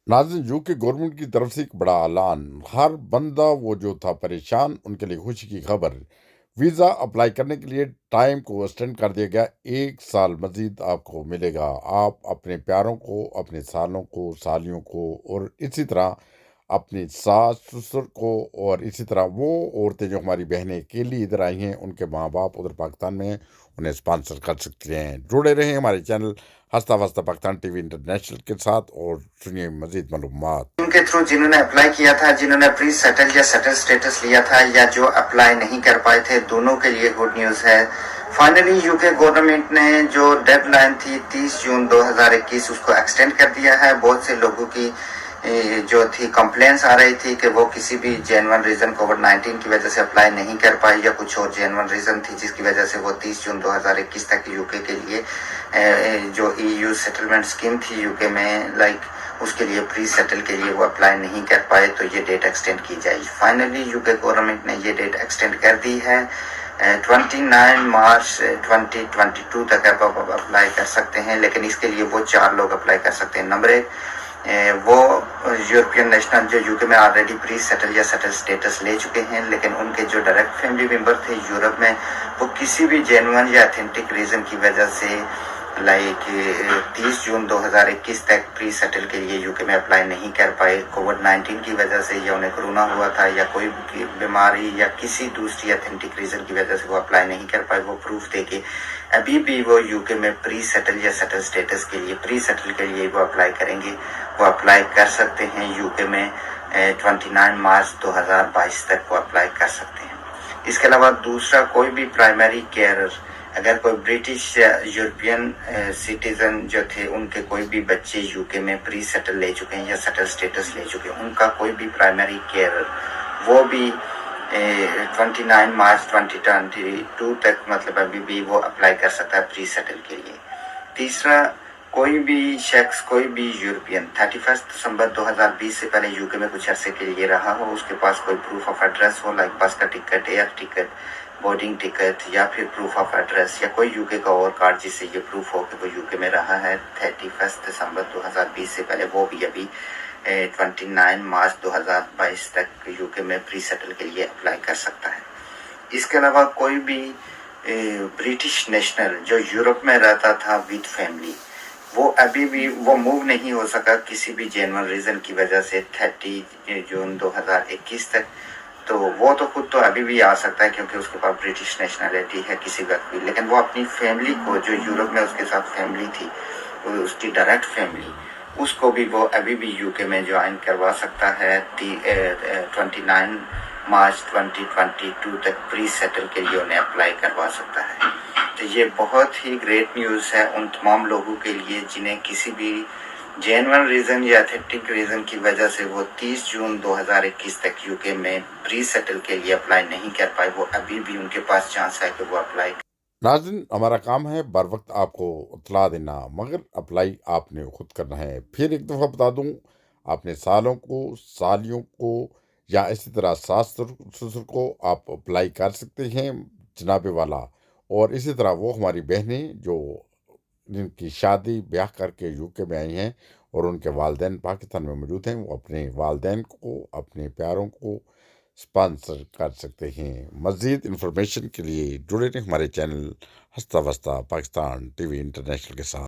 नाज़रीन, UK government की तरफ से एक बड़ा ऐलान। हर बंदा वो जो था परेशान, उनके लिए खुशी की खबर। वीज़ा अप्लाई करने के लिए टाइम को एक्सटेंड कर दिया गया। 1 साल मजीद आपको मिलेगा। आप अपने प्यारों को, अपने सालों को, सालियों को और इसी तरह अपनी सास ससुर को, और इसी तरह वो औरतें जो हमारी बहनें अकेली इधर आई हैं, उनके माँ बाप उधर पाकिस्तान में हैं, उन्हें स्पॉन्सर कर सकते हैं। जुड़े रहें हमारे चैनल हंसता वस्ता पाकिस्तान टीवी इंटरनेशनल के साथ और सुनिए मजीद मालूमात। उनके थ्रू जिन्होंने अप्लाई किया था, जिन्होंने प्री सेटल या सेटल स्टेटस लिया था, या जो अप्लाई नहीं कर पाए थे, दोनों के लिए गुड न्यूज़ है। फाइनली यूके गवर्नमेंट ने जो डेडलाइन थी 30 जून 2021 उसको एक्सटेंड कर दिया है। बहुत से लोगों की जो थी कंप्लेंट्स आ रही थी कि वो किसी भी जेन्युइन रीजन कोविड-19 की वजह से अप्लाई नहीं कर पाई, या कुछ और जेन्युइन रीजन थी जिसकी वजह से वो 30 जून 2021 तक यूके के लिए जो ईयू सेटलमेंट स्कीम थी यूके में, उसके लिए प्री सेटल के लिए वो अप्लाई नहीं कर पाए, तो ये डेट एक्सटेंड की जाएगी। फाइनली यूके गवर्नमेंट ने ये डेट एक्सटेंड कर दी है। 29 मार्च 2022 तक आप अप्लाई कर सकते हैं, लेकिन इसके लिए वो 4 लोग अप्लाई कर सकते हैं। नंबर 1, वो यूरोपियन नेशनल जो यूके में ऑलरेडी प्री सेटल या सेटल स्टेटस ले चुके हैं, लेकिन उनके जो डायरेक्ट फैमिली मेंबर थे यूरोप में, वो किसी भी जेन्युइन या अथेंटिक रीजन की वजह से 30 जून 2021 तक प्री सेटल के लिए यूके में अप्लाई नहीं कर पाए। कोविड-19 की वजह से, या उन्हें कोरोना हुआ था, या कोई बीमारी, या किसी दूसरी अथेंटिक रीजन की वजह से वो अप्लाई नहीं कर पाए, वो प्रूफ देके अभी भी वो यूके में प्री सेटल या सेटल स्टेटस के लिए, प्री सेटल के लिए वो अप्लाई करेंगे। वो अप्लाई कर सकते हैं यूके में 29 मार्च 2022 तक वो अप्लाई कर सकते हैं। इसके अलावा दूसरा, कोई भी प्राइमरी केयरर, अगर कोई ब्रिटिश या यूरोपियन सिटीजन जो थे, उनके कोई भी बच्चे यूके में प्री सेटल ले चुके हैं या सेटल स्टेटस ले चुके हैं, उनका कोई भी प्राइमरी केयरर, वो भी 29 मार्च 2022 तक, मतलब अभी भी वो अप्लाई कर सकता है प्री सेटल के लिए। तीसरा, कोई भी शख्स, कोई भी यूरोपियन 31 दिसंबर 2020 से पहले यूके में कुछ अरसे के लिए रहा हो, उसके पास कोई प्रूफ ऑफ एड्रेस हो, लाइक बस का ticket, air ticket, boarding ticket, या फिर प्रूफ ऑफ एड्रेस, या कोई यूके का और कार्ड जिससे ये प्रूफ हो कि वो यूके में रहा है 31 दिसंबर 2020 से पहले, वो भी अभी 29 मार्च 2022 तक यूके में प्री सेटल के लिए अप्लाई कर सकता है। इसके अलावा कोई भी ब्रिटिश नेशनल जो यूरोप में रहता था विद फैमिली, वो अभी भी वो मूव नहीं हो सका किसी भी जेन्युइन रीजन की वजह से 30 जून 2021 तक, तो वो तो खुद तो अभी भी आ सकता है क्योंकि उसके पास ब्रिटिश नेशनैलिटी है किसी वक्त भी, लेकिन वो अपनी फैमिली को, जो यूरोप में उसके साथ फैमिली थी, उसकी डायरेक्ट फैमिली, उसको भी वो अभी भी यूके में ज्वाइन करवा सकता है 29 मार्च 2022 तक प्री सेटल के लिए उन्हें अप्लाई करवा सकता है। तो ये बहुत ही ग्रेट न्यूज़ है उन तमाम लोगों के लिए जिन्हें किसी भी जेन्युइन रीजन या अथेंटिक रीजन की वजह से वो 30 जून 2021 तक यूके में प्री सेटल के लिए अप्लाई नहीं कर पाए, वो अभी भी उनके पास चांस है कि वो अप्लाई। नाज़रीन, हमारा काम है बर वक्त आपको इतला देना, मगर अप्लाई आपने खुद करना है। फिर एक दफ़ा बता दूं, आपने सालों को, सालियों को, या इसी तरह सास ससुर को आप अप्लाई कर सकते हैं जनाबे वाला। और इसी तरह वो हमारी बहनें जो जिनकी शादी ब्याह करके यूके में आई हैं और उनके वालदेन पाकिस्तान में मौजूद हैं, वो अपने वालदेन को, अपने प्यारों को स्पॉन्सर कर सकते हैं। मज़ीद इंफॉर्मेशन के लिए जुड़े रहें हमारे चैनल हंसता वस्ता पाकिस्तान टीवी इंटरनेशनल के साथ।